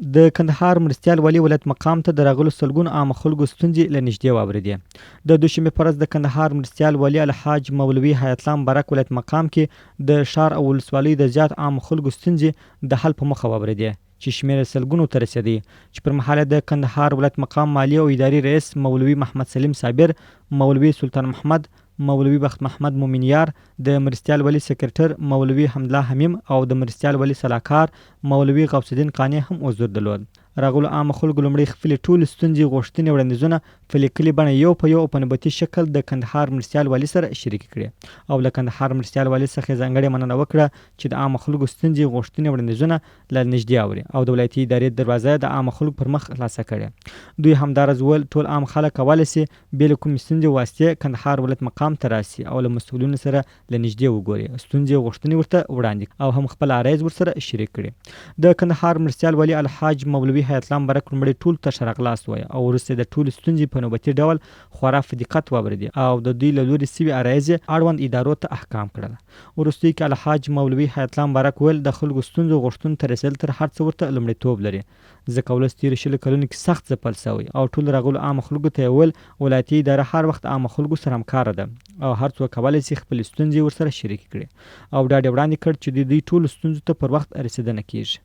د کندهار مرستیال والي ولایت مقام ته د راغلو سلګونو عامه خلکو ستونزې له نږدې واورېدې. د دوشنبې په ورځ د کندهار مرستیال والي الحاج مولوي حیات الله مبارک ولایت مقام کې د ښار او ولسوالیو د زیات عامو خلکو ستونزې د حل په موخه واورېدې چې شمېر سلګونو ته رسېدی، چې پر مهال د کندهار ولایت مقام مالی او اداري رئیس مولوي محمد سلیم صابر، مولوي سلطان محمد، مولوي بخت محمد مومنیار، د مرستیال والي سکرټر مولوي حمدالله حمیم او د مرستیال والي سلاکار مولوي غوث الدین قانع هم حضور درلود. راغلو عامه خلکو لومړی خپلې ټولې ستونزې، غوښتنې، وړاندیزونه په لیکلې بڼه یو په یو او په نوبتي شکل د کندهار مرستیال والي سره شریکې کړې او له کندهار مرستیال والي څخه یې ځانګړې مننه وکړه چې د عامه خلکو ستونزې، غوښتنې، وړاندیزونه له نږدې اوري او د ولایتي ادارې دروازه د عامه خلکو پر مخ خلاصه کړې. دوی همداراز وویل ټول عام خلک کولی سي بې له کومې ستونزې واسطې کندهار ولایت مقام ته راسي او له مسؤلینو سره له نږدې وګوري، ستونزې او غوښتنې ورته وړاندې او هم خپل عرایض ورسره شریک کړي. د کندهار مرستیال والي الحاج مولوي حیات الله مبارک لومړی ټولو ته ښه راغلاست ووایه او وروسته د ټولو ستونزې په نوبتي ډول خورا په دقت واورېدې او د دوی له لورې سوي عرایض یې اړوند ادارو ته احکام کړل. وروستیو کې الحاج مولوي حیات الله مبارک ویل د خلکو ستونزو غوښتنو ته رسېدل تر هر څه ورته لومړیتوب لري، ځکه ولس تېرو شلو کلونو کې سخت ځپل سوی او ټولو راغلو عامه خلکو ته یې ویل ولایتي اداره هر وخت عامه خلکو سره همکاره ده او هر څوک کولی سي خپلې ستونزې ورسره شریکې کړي او ډاډ یې وړاندې کړ چې د دوی ټولو ستونزو ته پر وخت رسېدنه کیږي.